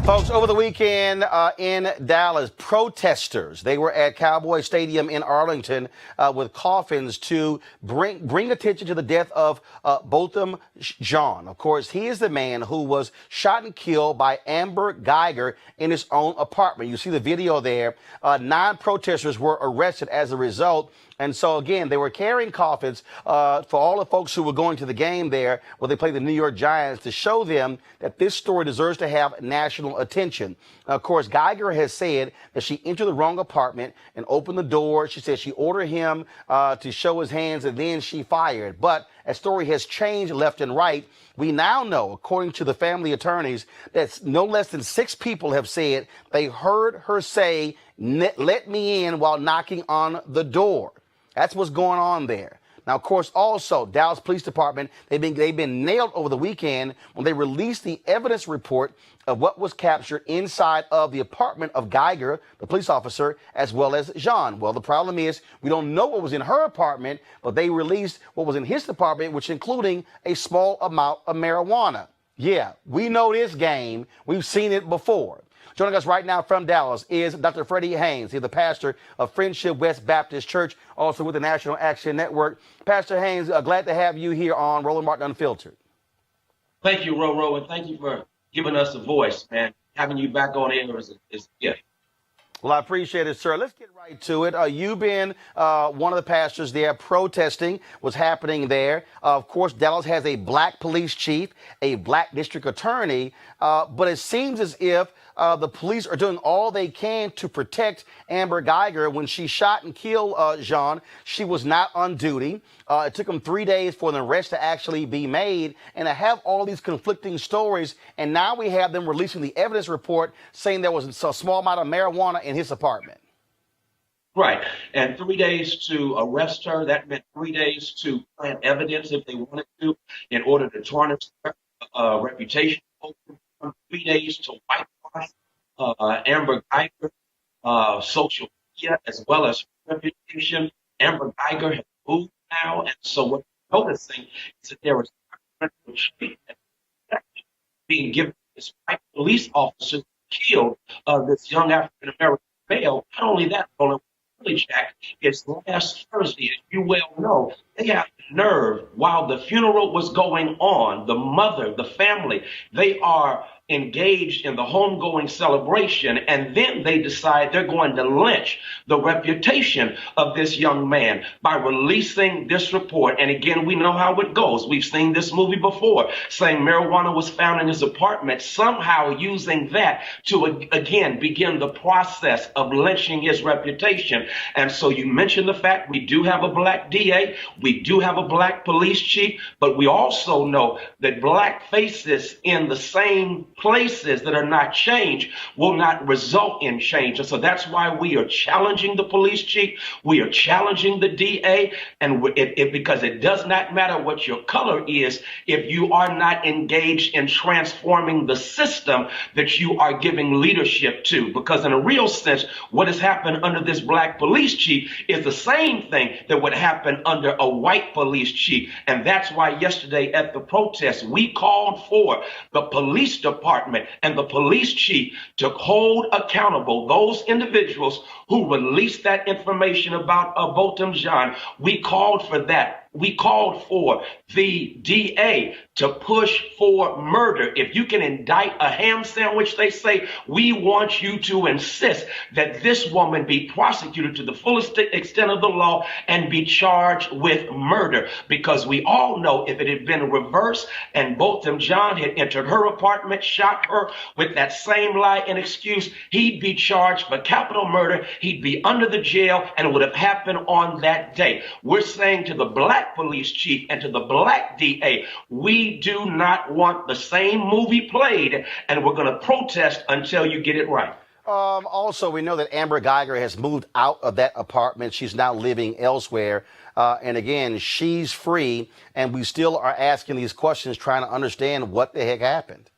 Folks, over the weekend in Dallas, protesters, they were at Cowboy Stadium in Arlington with coffins to bring attention to the death of Botham Jean. Of course, he is the man who was shot and killed by Amber Guyger in his own apartment. You see the video there. 9 protesters were arrested as a result. And so, again, they were carrying coffins for all the folks who were going to the game there where they played the New York Giants to show them that this story deserves to have national attention. Of course, Guyger has said that she entered the wrong apartment and opened the door. She said she ordered him to show his hands and then she fired. But that story has changed left and right. We now know, according to the family attorneys, that no less than 6 people have said they heard her say, "Let me in," while knocking on the door. That's what's going on there. Now, of course, also, Dallas Police Department, they've been nailed over the weekend when they released the evidence report of what was captured inside of the apartment of Guyger, the police officer, as well as Jean. Well, the problem is we don't know what was in her apartment, but they released what was in his apartment, which including a small amount of marijuana. Yeah, we know this game. We've seen it before. Joining us right now from Dallas is Dr. Frederick Haynes. He's the pastor of Friendship West Baptist Church, also with the National Action Network. Pastor Haynes, glad to have you here on Roland Martin Unfiltered. Thank you, Roro, and thank you for giving us a voice, man. Having you back on air is a gift. Well, I appreciate it, sir. Let's get right to it. You've been one of the pastors there protesting what's happening there. Of course, Dallas has a black police chief, a black district attorney, but it seems as if the police are doing all they can to protect Amber Guyger. When she shot and killed Jean, she was not on duty. It took them 3 days for the arrest to actually be made. And to have all these conflicting stories, and now we have them releasing the evidence report saying there was a small amount of marijuana in his apartment. Right. And 3 days to arrest her. That meant 3 days to plant evidence if they wanted to in order to tarnish her reputation. 3 days to whitewash Amber Guyger, social media, as well as reputation. Amber Guyger has moved now, and so what we're noticing is that there is treatment being given to this white police officer who killed this young African American male. Not only that, Roland, Jack, is last Thursday, as you well know, they have the nerve while the funeral was going on, the mother, the family, they are engaged in the homegoing celebration, and then they decide they're going to lynch the reputation of this young man by releasing this report. And again, we know how it goes. We've seen this movie before, saying marijuana was found in his apartment, somehow using that to, again, begin the process of lynching his reputation. And so you mentioned the fact we do have a black DA, we do have a black police chief, but we also know that black faces in the same places that are not changed will not result in change. And so that's why we are challenging the police chief. We are challenging the DA. And because it does not matter what your color is if you are not engaged in transforming the system that you are giving leadership to. Because in a real sense, what has happened under this black police chief is the same thing that would happen under a white police chief. And that's why yesterday at the protest, we called for the police department and the police chief to hold accountable those individuals who released that information about Botham Jean. We called for that. We called for the DA to push for murder. If you can indict a ham sandwich, they say, we want you to insist that this woman be prosecuted to the fullest extent of the law and be charged with murder. Because we all know if it had been reversed and Botham Jean had entered her apartment, shot her with that same lie and excuse, he'd be charged for capital murder. He'd be under the jail, and it would have happened on that day. We're saying to the black police chief and to the black DA, we do not want the same movie played, and we're going to protest until you get it right. Also, we know that Amber Guyger has moved out of that apartment. She's now living elsewhere. And again, she's free, and we still are asking these questions, trying to understand what the heck happened.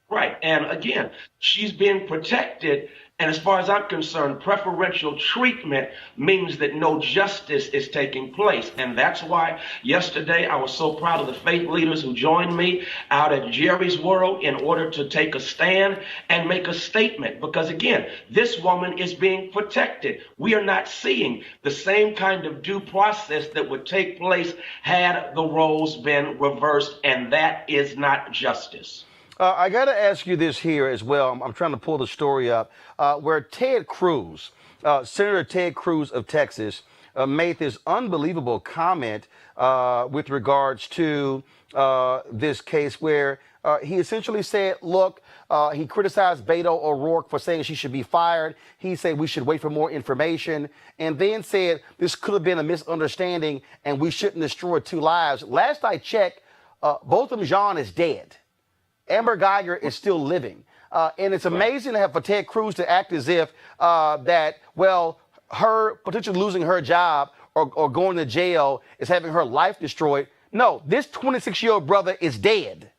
Right. And again, she's being protected. And as far as I'm concerned, preferential treatment means that no justice is taking place. And that's why yesterday I was so proud of the faith leaders who joined me out at Jerry's World in order to take a stand and make a statement. Because again, this woman is being protected. We are not seeing the same kind of due process that would take place had the roles been reversed. And that is not justice. I got to ask you this here as well. I'm trying to pull the story up where Ted Cruz, Senator Ted Cruz of Texas, made this unbelievable comment with regards to this case where he essentially said, look, he criticized Beto O'Rourke for saying she should be fired. He said we should wait for more information, and then said this could have been a misunderstanding and we shouldn't destroy two lives. Last I checked, Botham Jean is dead. Amber Guyger is still living. And it's amazing to have for Ted Cruz to act as if that, well, her potentially losing her job or going to jail is having her life destroyed. No, this 26-year-old brother is dead.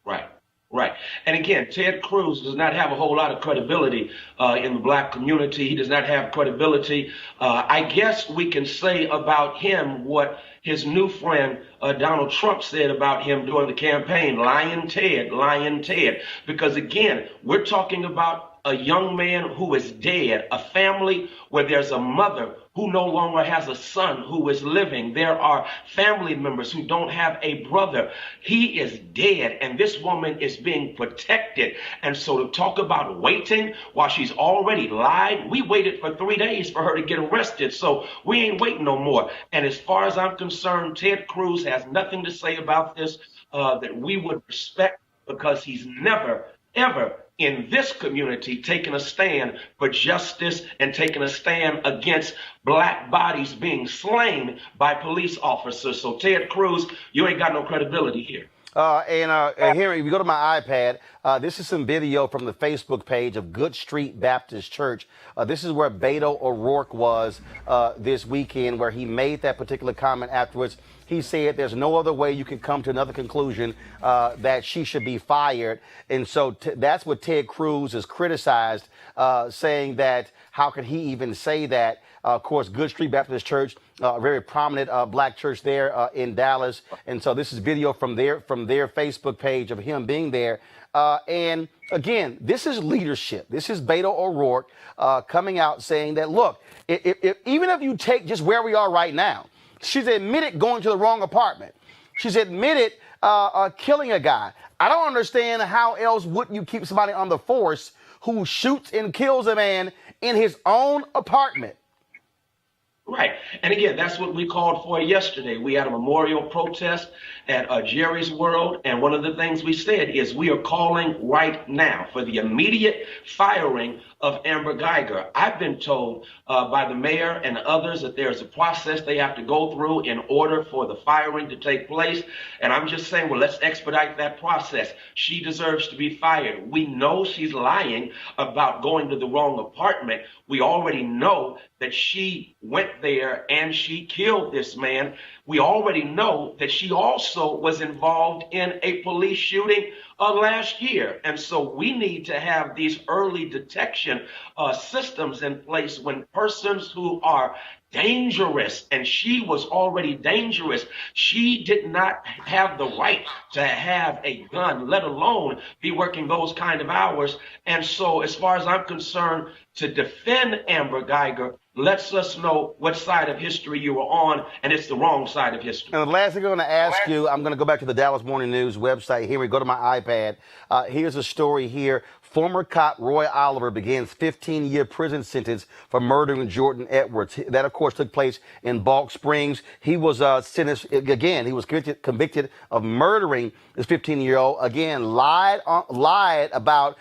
Right. Right. And again, Ted Cruz does not have a whole lot of credibility in the black community. He does not have credibility. I guess we can say about him what his new friend Donald Trump said about him during the campaign, lying Ted, lying Ted. Because again, we're talking about a young man who is dead, a family where there's a mother who no longer has a son who is living. There are family members who don't have a brother. He is dead, and this woman is being protected. And so to talk about waiting while she's already lied, we waited for 3 days for her to get arrested, so we ain't waiting no more. And as far as I'm concerned, Ted Cruz has nothing to say about this that we would respect, because he's never, ever in this community taking a stand for justice and taking a stand against black bodies being slain by police officers. So Ted Cruz, you ain't got no credibility here. And here, if you go to my iPad, this is some video from the Facebook page of Good Street Baptist Church. This is where Beto O'Rourke was this weekend, where he made that particular comment afterwards. He said there's no other way you can come to another conclusion that she should be fired. And so that's what Ted Cruz has criticized, saying that how could he even say that? Of course, Good Street Baptist Church, a very prominent black church there in Dallas. And so this is video from their Facebook page of him being there. And again, this is leadership. This is Beto O'Rourke coming out saying that, look, even if you take just where we are right now, she's admitted going to the wrong apartment. She's admitted killing a guy. I don't understand how else would you keep somebody on the force who shoots and kills a man in his own apartment. Right. And again, that's what we called for yesterday. We had a memorial protest at Jerry's World. And one of the things we said is we are calling right now for the immediate firing of Amber Guyger. I've been told by the mayor and others that there's a process they have to go through in order for the firing to take place. And I'm just saying, well, let's expedite that process. She deserves to be fired. We know she's lying about going to the wrong apartment. We already know that she went there and she killed this man. We already know that she also was involved in a police shooting last year. And so we need to have these early detection systems in place when persons who are dangerous, and she was already dangerous. She did not have the right to have a gun, let alone be working those kind of hours. And so as far as I'm concerned, to defend Amber Guyger lets us know what side of history you were on, and it's the wrong side of history. And the last thing I'm going to ask you, I'm going to go back to the Dallas Morning News website. Here we go to my iPad. Here's a story here. Former cop Roy Oliver begins 15-year prison sentence for murdering Jordan Edwards. That, of course, took place in Balk Springs. He was sentenced again. He was convicted of murdering this 15-year-old. Again, lied about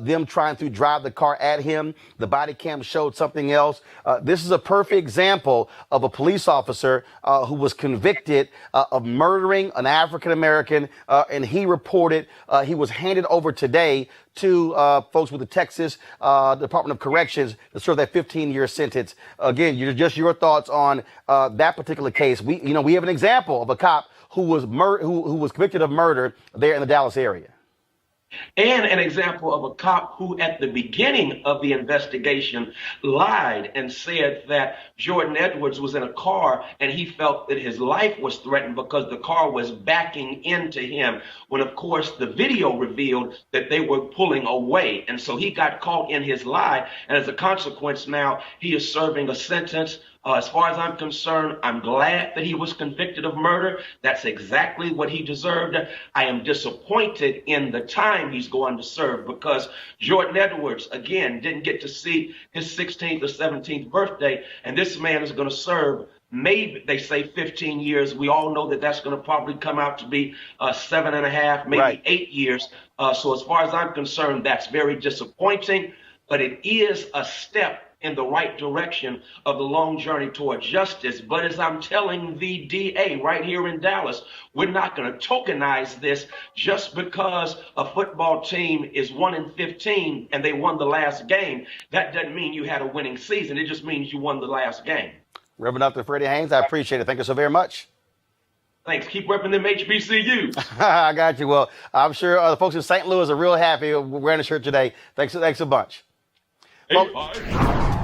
them trying to drive the car at him. The body cam showed something else. This is a perfect example of a police officer who was convicted of murdering an African-American, and he reported he was handed over today to folks with the Texas Department of Corrections to serve that 15-year sentence. Again, just your thoughts on that particular case. We have an example of a cop who was convicted of murder there in the Dallas area. And an example of a cop who, at the beginning of the investigation, lied and said that Jordan Edwards was in a car and he felt that his life was threatened because the car was backing into him, when, of course, the video revealed that they were pulling away. And so he got caught in his lie. And as a consequence, now he is serving a sentence. As far as I'm concerned, I'm glad that he was convicted of murder. That's exactly what he deserved. I am disappointed in the time he's going to serve, because Jordan Edwards, again, didn't get to see his 16th or 17th birthday. And this man is going to serve, maybe they say 15 years. We all know that that's going to probably come out to be 7.5, maybe Right. 8 years. So as far as I'm concerned, that's very disappointing, but it is a step in the right direction of the long journey toward justice. But as I'm telling the DA right here in Dallas, we're not going to tokenize this just because a football team is 1-15 and they won the last game. That doesn't mean you had a winning season. It just means you won the last game. Reverend Dr. Freddie Haynes, I appreciate it. Thank you so very much. Thanks. Keep repping them HBCUs. I got you. Well, I'm sure the folks in St. Louis are real happy wearing the shirt today. Thanks a bunch. Hey, bye.